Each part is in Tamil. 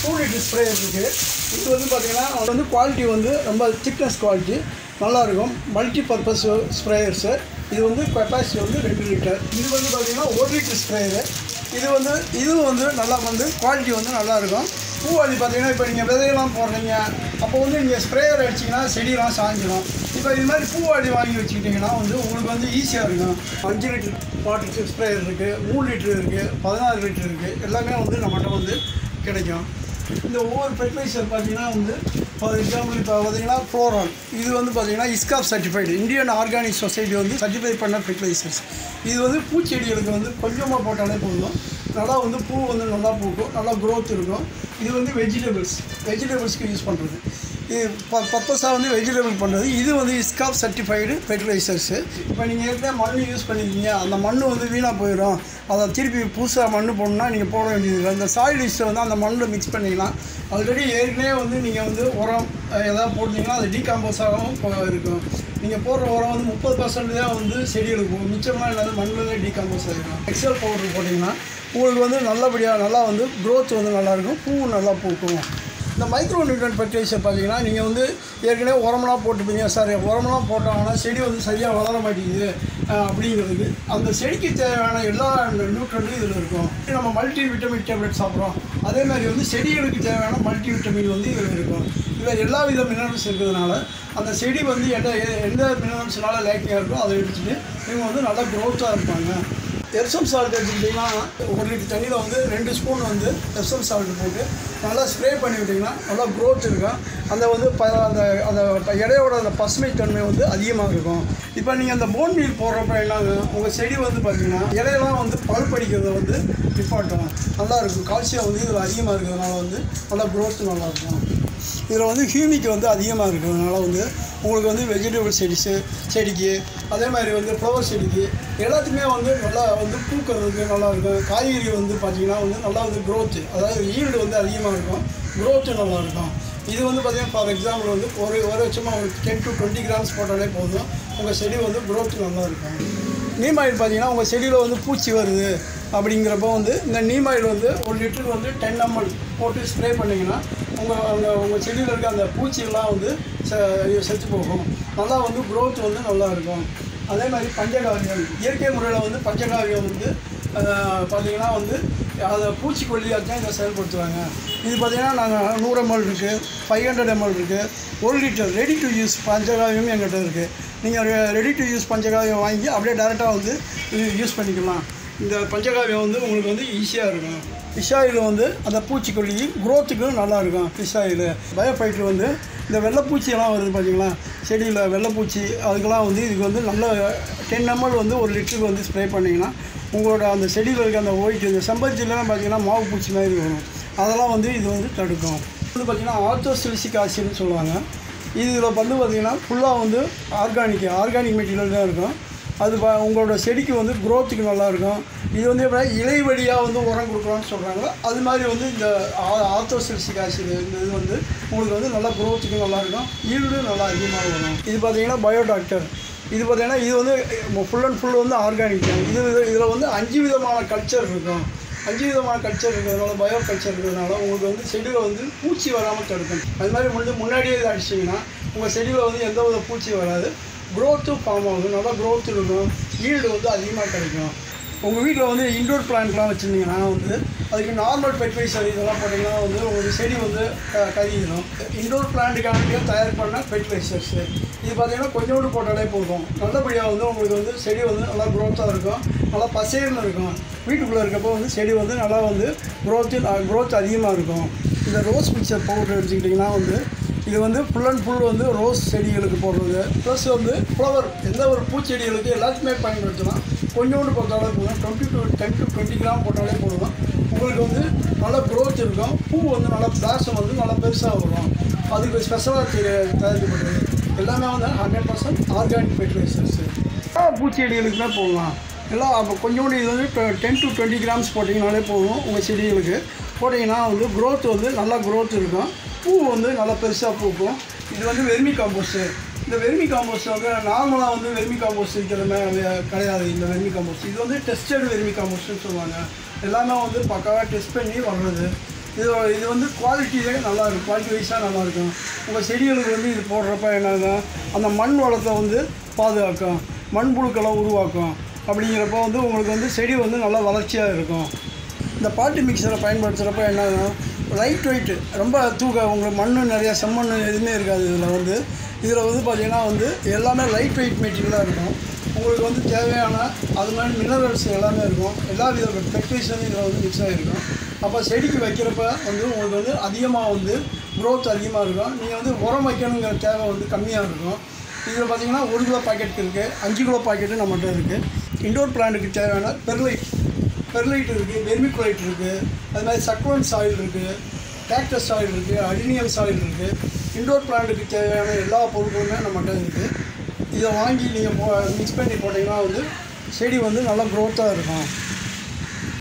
2 லிட்டர் ஸ்ப்ரே இருக்குது. இது வந்து பார்த்திங்கன்னா வந்து குவாலிட்டி வந்து ரொம்ப திக்னஸ் குவாலிட்டி நல்லாயிருக்கும். Multi purpose sprayers. இது வந்து கெப்பாசிட்டி வந்து 2 லிட்டர். இது வந்து பார்த்திங்கன்னா 1 லிட்டர் ஸ்ப்ரேயரு. இதுவும் வந்து நல்லா வந்து குவாலிட்டி வந்து நல்லாயிருக்கும். பூவாளி பார்த்திங்கன்னா இப்போ நீங்கள் விதையெல்லாம் போடுறீங்க, அப்போ வந்து நீங்கள் ஸ்ப்ரேயர் அடிச்சிங்கன்னா செடியெல்லாம் சாஞ்சிடும். இப்போ இது மாதிரி பூவாளி வாங்கி வச்சுக்கிட்டிங்கன்னா வந்து உங்களுக்கு வந்து ஈஸியாக இருக்கும். 5 லிட்டர் வாட்டர் ஸ்ப்ரேயர் இருக்குது, 3 லிட்டர் இருக்குது, 16 லிட்டர் இருக்குது. எல்லாமே வந்து நம்மகிட்ட வந்து கிடைக்கும். இந்த ஒவ்வொரு ஃபெர்டிலைசர் பார்த்திங்கன்னா வந்து ஃபார் எக்ஸாம்பிள் இப்போ பார்த்திங்கன்னா ஃப்ளோரான். இது வந்து பார்த்திங்கன்னா ISCAP certified, Indian organic society வந்து சர்டிஃபை பண்ண ஃபெர்டிலைசர்ஸ். இது வந்து பூச்செடிகளுக்கு வந்து கொஞ்சமாக போட்டாலே போதும், நல்லா வந்து பூ வந்து நல்லா பூக்கும், நல்லா க்ரோத் இருக்கும். இது வந்து வெஜிடபிள்ஸ்க்கு யூஸ் பண்ணுறது. இது பர்பஸாக வந்து வெஜிடபிள் பண்ணுறது. இது வந்து ISCAP சர்டிஃபைடு ஃபெர்டிலைசர்ஸு. இப்போ நீங்கள் ஏற்கனவே மண் யூஸ் பண்ணியிருக்கீங்க, அந்த மண் வந்து வீணாக போயிடும், அதை திருப்பி புதுசாக மண் போடணுன்னா நீங்கள் போட வேண்டியது. அந்த சாயில் லிஸ்ட்டை வந்து அந்த மண்ணில் மிக்ஸ் பண்ணிங்கன்னா ஆல்ரெடி ஏற்கனவே வந்து நீங்கள் வந்து உரம் எதாவது போட்டிங்கன்னா அது டீகாம்போஸாகவும் இருக்கும். நீங்கள் போடுற உரம் வந்து 30% தான் வந்து செடிகளுக்கு போகும், மிச்சமாக இல்லாத மண்ணில் டீகாம்போஸ் ஆகிடும். எக்ஸல் பவுடர் போட்டிங்கன்னா உங்களுக்கு வந்து நல்லபடியாக நல்லா வந்து க்ரோத் வந்து நல்லாயிருக்கும், பூ நல்லா பூக்கும். இந்த மைக்ரோ நியூட்ரன் ஃபெர்டிலைசர் பார்த்தீங்கன்னா நீங்கள் வந்து ஏற்கனவே உரமெல்லாம் போட்டுப்பீங்க, சார் உரமெல்லாம் போட்டாங்கன்னா செடி வந்து சரியாக வளர மாட்டேங்குது அப்படிங்கிறதுக்கு அந்த செடிக்கு தேவையான எல்லா நியூட்ரன்ட்டும் இதில் இருக்கும். நம்ம மல்டி விட்டமின் டேப்லெட் சாப்பிட்றோம், அதே மாதிரி வந்து செடிகளுக்கு தேவையான மல்டி விட்டமின் வந்து இதில் இருக்கும். இதில் எல்லா வித மினரல்ஸ் இருக்கிறதுனால அந்த செடி வந்து எந்த மினரல்ஸ்னால லேக்கிங்காக இருக்கோ அதை எடுத்துகிட்டு இவங்க வந்து நல்லா க்ரோத்தாக இருப்பாங்க. எப்சம் சால்ட் எடுத்துக்கிட்டிங்கன்னா 1 லிட்டர் தண்ணியில் வந்து 2 ஸ்பூன் வந்து எப்சம் சால்ட் போட்டு நல்லா ஸ்ப்ரே பண்ணி விட்டிங்கன்னா நல்லா க்ரோத் இருக்கும். அந்த வந்து அந்த இடையோட அந்த பசுமை தன்மை வந்து அதிகமாக இருக்கும். இப்போ நீங்கள் அந்த போன் மீல் போடுறப்ப என்னாங்க உங்கள் செடி வந்து பார்த்திங்கன்னா இலையெல்லாம் வந்து பழுப்படிக்கிறத வந்து நிப்பாட்டும், நல்லாயிருக்கும். கால்சியம் வந்து இதில் அதிகமாக இருக்கிறதுனால வந்து நல்லா க்ரோத்து நல்லாயிருக்கும். இதில் வந்து ஹியூமிக் வந்து அதிகமாக இருக்கிறதுனால வந்து உங்களுக்கு வந்து வெஜிடபிள் செடிக்கு அதே மாதிரி வந்து ஃப்ளவர் செடிக்கு எல்லாத்துக்குமே வந்து நல்லா வந்து பூக்கிறதுக்கு நல்லாயிருக்கும். காய்கறி வந்து பார்த்திங்கன்னா வந்து நல்லா வந்து க்ரோத்து, அதாவது ஈல்டு வந்து அதிகமாக இருக்கும், க்ரோத்து நல்லாயிருக்கும். இது வந்து பார்த்திங்கன்னா ஃபார் எக்ஸாம்பிள் வந்து ஒரு சும்மா ஒரு 10 to 20 கிராம்ஸ் போட்டாலே போதும், உங்கள் செடி வந்து க்ரோத்து நல்லாயிருக்கும். நீம் ஆயில் பார்த்திங்கன்னா உங்கள் செடியில் வந்து பூச்சி வருது அப்படிங்கிறப்போ வந்து இந்த நீம் ஆயில் வந்து 1 லிட்டருக்கு வந்து 10 ml போட்டு ஸ்ப்ரே பண்ணிங்கன்னா உங்கள் செடியில் இருக்க அந்த பூச்சியெல்லாம் வந்து செத்து போகும், நல்லா வந்து க்ரோத் வந்து நல்லாயிருக்கும். அதே மாதிரி பஞ்சகாவியம், இயற்கை முறையில் வந்து பஞ்சகாவியம் வந்து பார்த்திங்கன்னா வந்து அதை பூச்சிக்கொல்லியாக தான் இதை செயல்படுத்துவாங்க. இது பார்த்திங்கன்னா நாங்கள் 100 ml இருக்குது, 500 ml இருக்குது, 1 லிட்டர் ரெடி டு யூஸ் பஞ்சகாவியம் எங்கிட்ட இருக்குது. நீங்கள் ரெடி டு யூஸ் பஞ்சகாவியம் வாங்கி அப்படியே டேரெக்டாக வந்து யூஸ் பண்ணிக்கலாம். இந்த பஞ்சகாவியம் வந்து உங்களுக்கு வந்து ஈஸியாக இருக்கும். ஃபிஷ் ஆயில் வந்து அந்த பூச்சிக்கொல்லி க்ரோத்துக்கும் நல்லாயிருக்கும். ஃபிஷ் ஆயில் பயோஃபைட்டர் வந்து இந்த வெள்ளைப்பூச்சியெல்லாம் வருது பார்த்தீங்களா, செடியில் வெள்ளைப்பூச்சி, அதுக்கெல்லாம் வந்து இதுக்கு வந்து நல்ல 10 ml வந்து 1 லிட்டருக்கு வந்து ஸ்ப்ரே பண்ணிங்கன்னா உங்களோட அந்த செடியில் இருக்க அந்த ஒயிட் இந்த செம்பருத்திலாம் பார்த்திங்கன்னா மாவு பூச்சி மாதிரி வரும், அதெல்லாம் வந்து இது வந்து தடுக்கும். வந்து பார்த்திங்கன்னா ஆர்த்தோசிலிசிக் ஆசிட்னு சொல்லுவாங்க. இதில் வந்து பார்த்திங்கன்னா ஃபுல்லாக வந்து ஆர்கானிக் மெட்டீரியல் தான் இருக்கும். அது உங்களோட செடிக்கு வந்து க்ரோத்துக்கு நல்லாயிருக்கும். இது வந்து எப்படி இலை வழியாக வந்து உரம் கொடுக்கலான்னு சொல்கிறாங்க, அது மாதிரி வந்து இந்த ஆர்த்தோசிலிசிக் ஆசிட் இந்த இது வந்து உங்களுக்கு வந்து நல்லா க்ரோத்துக்கு நல்லாயிருக்கும், ஈல்டும் நல்லா அதிகமாக வரும். இது பார்த்திங்கன்னா பயோடாக்டர். இது பார்த்திங்கன்னா இது வந்து ஃபுல் அண்ட் ஃபுல் வந்து ஆர்கானிக் தான். இதில் வந்து 5 விதமான கல்ச்சர் இருக்கும். 5 விதமான கல்ச்சர் இருக்கிறதுனால பயோ கல்ச்சர் இருக்கிறதுனால உங்களுக்கு வந்து செடியில் வந்து பூச்சி வராமல் தடுக்கும். அது மாதிரி முன்னாடியே இதை அடிச்சிங்கன்னா உங்கள் செடியில் வந்து எந்த வித பூச்சி வராது, க்ரோத்தும் ஃபார்ம் ஆகும், நல்லா க்ரோத் இருக்கும், ஈல்டு வந்து அதிகமாக கிடைக்கும். உங்கள் வீட்டில் வந்து இன்டோர் பிளான்ட்லாம் வச்சுருந்தீங்கன்னா வந்து அதுக்கு நார்மல் ஃபெர்டிலைசர் இதெல்லாம் போட்டிங்கன்னா வந்து உங்களுக்கு செடி வந்து கருகிடும். இன்டோர் பிளான்ட்டுக்காக தயார் பண்ண ஃபெர்டிலைசர்ஸு இது பார்த்திங்கன்னா கொஞ்சோண்டு போட்டாலே போதும், நல்லபடியாக வந்து உங்களுக்கு வந்து செடி வந்து நல்லா க்ரோத்தாக இருக்கும், நல்லா பசேர்னு இருக்கும். வீட்டுக்குள்ளே இருக்கப்போ வந்து செடி வந்து நல்லா வந்து க்ரோத் அதிகமாக இருக்கும். இந்த ரோஸ் மிக்சர் பவுடர் எடுத்துக்கிட்டிங்கன்னா வந்து இது வந்து ஃபுல் அண்ட் ஃபுல் வந்து ரோஸ் செடிகளுக்கு போடுறது, ப்ளஸ் வந்து ஃப்ளவர் எந்த ஒரு பூச்செடிகளுக்கு எல்லாத்துக்குமே பயன்படுத்தலாம். கொஞ்சோண்டு போட்டாலே போதும், 10 to 20 கிராம் போட்டாலே போதும், உங்களுக்கு வந்து நல்லா க்ரோத் இருக்கும். பூ வந்து நல்லா பிளாஸம் வந்து நல்லா பெருசாக வரும். அதுக்கு ஸ்பெஷலாக தயாரிக்கப்படுறது எல்லாமே வந்து 100% ஆர்கானிக் ஃபெர்டிலைசர்ஸு. பூச்செடிகளுக்குமே போடலாம் எல்லாம். அப்போ கொஞ்சோண்டு இது வந்து 10 to 20 கிராம்ஸ் போட்டிங்கனாலே போதும், உங்கள் செடிகளுக்கு போட்டிங்கன்னா வந்து க்ரோத் வந்து நல்லா க்ரோத் இருக்கும், பூ வந்து நல்லா பெருசாக பூக்கும். இது வந்து வெர்மி காம்போஸ்ட்டு. இந்த வெர்மி காம்போஸ்ட் வந்து நார்மலாக வந்து வெர்மி காம்போஸ்ட் இருக்கிறதுமே கிடையாது. இந்த வெர்மி காம்போஸ்ட் இது வந்து டெஸ்டட் வெர்மி காம்போஸ்ட்னு சொல்லுவாங்க. எல்லாமே வந்து பக்காவாக டெஸ்ட் பண்ணி வர்றது. இது வந்து குவாலிட்டியே நல்லாயிருக்கும், குவாலிட்டி வைஸாக நல்லாயிருக்கும். உங்கள் செடிகளுக்கு வந்து இது போடுறப்ப என்னன்னா அந்த மண் வளத்தை வந்து பாதுகாக்கும், மண்புழுக்களை உருவாக்கும். அப்படிங்கிறப்ப வந்து உங்களுக்கு வந்து செடி வந்து நல்லா வளர்ச்சியாக இருக்கும். இந்த பாட்டி மிக்சரை பயன்படுத்துகிறப்ப என்னன்னா லைட் வெயிட்டு, ரொம்ப உங்களுக்கு மண் நிறையா செம்மண் எதுவுமே இருக்காது. இதில் வந்து பார்த்திங்கன்னா வந்து எல்லாமே லைட் வெயிட் மெட்டீரியலாக இருக்கும். உங்களுக்கு வந்து தேவையான அது மாதிரி மினரல்ஸ் எல்லாமே இருக்கும். எல்லா வித ஃபெர்டிலைசரும் இதில் வந்து மிக்ஸ் ஆகிருக்கும். அப்போ செடிக்கு வைக்கிறப்ப வந்து உங்களுக்கு வந்து அதிகமாக வந்து க்ரோத் அதிகமாக இருக்கும். நீங்கள் வந்து உரம் வைக்கணுங்கிற தேவை வந்து கம்மியாக இருக்கும். இதில் பார்த்திங்கன்னா 1 கிலோ பாக்கெட் இருக்குது, 5 கிலோ பாக்கெட்டு நம்மகிட்ட இருக்குது. இண்டோர் பிளான்ட்டுக்கு தேவையான பெர்லைட் இருக்குது, வெர்மிகுலைட் இருக்குது, அது மாதிரி சக்லண்ட் சாயில் இருக்குது, கேக்டஸ் சாயில் இருக்குது, அடினியம் சாயில் இருக்குது. இண்டோர் பிளான்ட்டுக்கு தேவையான எல்லா பொருட்களுமே நம்மகிட்ட இருக்குது. இதை வாங்கி நீங்கள் மிக்ஸ் பண்ணி போட்டிங்கன்னா வந்து செடி வந்து நல்லா க்ரோத்தாக இருக்கும்.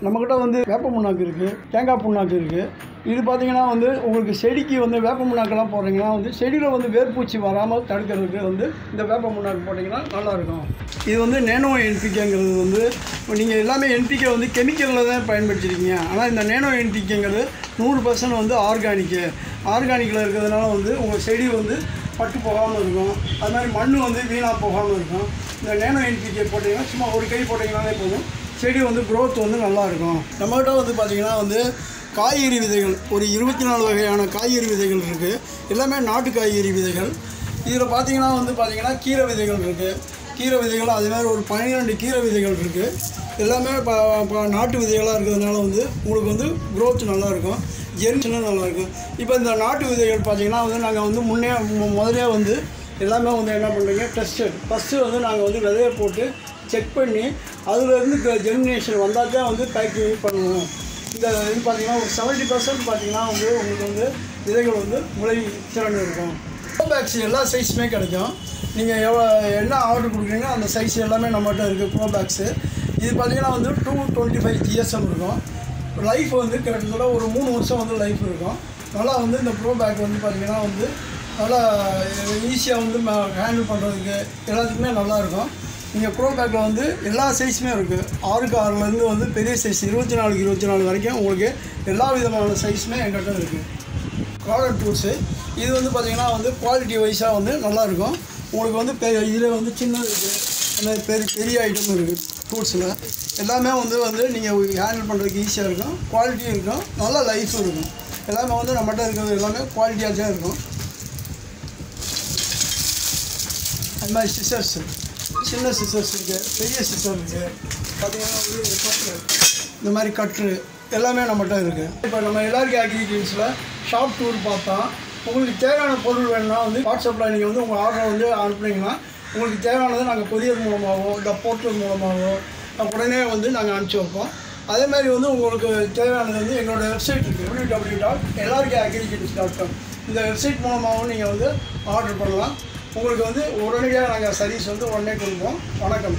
நம்மக்கிட்ட வந்து வேப்ப புண்ணாக்கு இருக்குது, தேங்காய் புண்ணாக்கு இருக்குது. இது பார்த்திங்கன்னா வந்து உங்களுக்கு செடிக்கு வந்து வேப்ப புண்ணாக்கெல்லாம் போடுறீங்கன்னா வந்து செடியில் வந்து வேர்பூச்சி வராமல் தடுக்கிறதுக்கு வந்து இந்த வேப்ப புண்ணாக்கு போட்டிங்கன்னா நல்லாயிருக்கும். இது வந்து நேனோ என்பிகேங்கிறது வந்து நீங்கள் எல்லாமே என்பிகே வந்து கெமிக்கலில் தான் பயன்படுத்திருக்கீங்க. ஆனால் இந்த நேனோ என்பிகேங்கிறது 100% வந்து ஆர்கானிக்கில் இருக்கிறதுனால வந்து உங்கள் செடி வந்து பட்டு போகாமல் இருக்கும். அது மாதிரி மண் வந்து வீணாக போகாமல் இருக்கும். இந்த நேனோ என்பிகே போட்டிங்கன்னா சும்மா ஒரு கை போட்டிங்கனாலே போதும், செடி வந்து க்ரோத் வந்து நல்லாயிருக்கும். நம்மகிட்ட வந்து பார்த்திங்கன்னா வந்து காய்கறி விதைகள் ஒரு 24 வகையான காய்கறி விதைகள் இருக்குது. எல்லாமே நாட்டு காய்கறி விதைகள். இதில் பார்த்திங்கன்னா கீரை விதைகள் இருக்குது. கீரை விதைகள் அதுமாதிரி ஒரு 12 கீரை விதைகள் இருக்குது. எல்லாமே இப்போ நாட்டு விதைகளாக இருக்கிறதுனால வந்து உங்களுக்கு வந்து க்ரோத் நல்லாயிருக்கும், ஜெர்மினேஷனும் நல்லாயிருக்கும். இப்போ இந்த நாட்டு விதைகள் பார்த்திங்கன்னா வந்து நாங்கள் வந்து முதலே வந்து எல்லாமே வந்து என்ன பண்ணுறீங்க ஃபஸ்ட்டு வந்து நாங்கள் வந்து விதையை போட்டு செக் பண்ணி அதிலேருந்து ஜெர்மினேஷன் வந்தால் தான் வந்து பேக்கிங் பண்ணுவோம். இந்த இது பார்த்திங்கன்னா ஒரு 70% பார்த்திங்கன்னா வந்து உங்களுக்கு வந்து விதைகள் வந்து முளை திறன் இருக்கும். ப்ரோ பேக்ஸ் எல்லா சைஸுமே கிடைக்கும். நீங்கள் என்ன ஆர்டர் கொடுக்குறீங்களோ அந்த சைஸ் எல்லாமே நம்மகிட்ட இருக்குது. ப்ரோ பேக்ஸு இது பார்த்திங்கன்னா வந்து 225 GSM இருக்கும். லைஃப் வந்து கிட்டத்தட்ட ஒரு 3 வருஷம் வந்து லைஃப் இருக்கும். நல்லா வந்து இந்த ப்ரோ பேக் வந்து பார்த்திங்கன்னா வந்து நல்லா ஈஸியாக வந்து ஹேண்டில் பண்ணுறதுக்கு எல்லாத்துக்குமே நல்லாயிருக்கும். நீங்கள் ப்ரோ பேக்கில் வந்து எல்லா சைஸுமே இருக்குது. 6க்கு 6லேருந்து வந்து பெரிய சைஸ் 24க்கு 24 வரைக்கும் உங்களுக்கு எல்லா விதமான சைஸுமே எங்கிட்ட இருக்குது. ப்ராடக்ட் டூல்ஸு இது வந்து பார்த்திங்கன்னா வந்து குவாலிட்டி வைஸாக வந்து நல்லாயிருக்கும். உங்களுக்கு வந்து இதில் வந்து சின்னது இருக்குது, அந்த பெரிய ஐட்டம் இருக்குது. டூல்ஸில் எல்லாமே வந்து நீங்கள் ஹேண்டில் பண்ணுறதுக்கு ஈஸியாக இருக்கும், குவாலிட்டியும் இருக்கும், நல்லா லைஃபும் இருக்கும். எல்லாமே வந்து நம்மகிட்ட இருக்கிறது எல்லாமே குவாலிட்டியாக தான் இருக்கும். அது மாதிரி சிசர்ஸு, சின்ன சிசர்ஸ் இருக்குது, பெரிய சிசர் இருக்குது. பார்த்திங்கன்னா வந்து இந்த மாதிரி கட்ரு எல்லாமே நம்மகிட்ட இருக்குது. இப்போ நம்ம எல்லாருக்கும் அக்ரிகல்ச்சரில் ஷாப் டூர் பார்த்தா உங்களுக்கு தேவையான பொருள் வேணும்னா வந்து வாட்ஸ்அப்பில் நீங்கள் வந்து உங்கள் ஆர்டரை வந்து அனுப்புனீங்கன்னா உங்களுக்கு தேவையானதை நாங்கள் கொரியர் மூலமாகவோ இல்லை போர்ட்டல் மூலமாகவோ உடனே வந்து நாங்கள் அனுப்பிச்சி வைப்போம். அதேமாதிரி வந்து உங்களுக்கு தேவையானது வந்து எங்களோட வெப்சைட் இருக்குது, www.ellarkagriculture.com. இந்த வெப்சைட் மூலமாகவும் நீங்கள் வந்து ஆர்டர் பண்ணலாம். உங்களுக்கு வந்து உடனடியாக நாங்கள் சர்வீஸ் வந்து உடனே கொடுப்போம். வணக்கம்.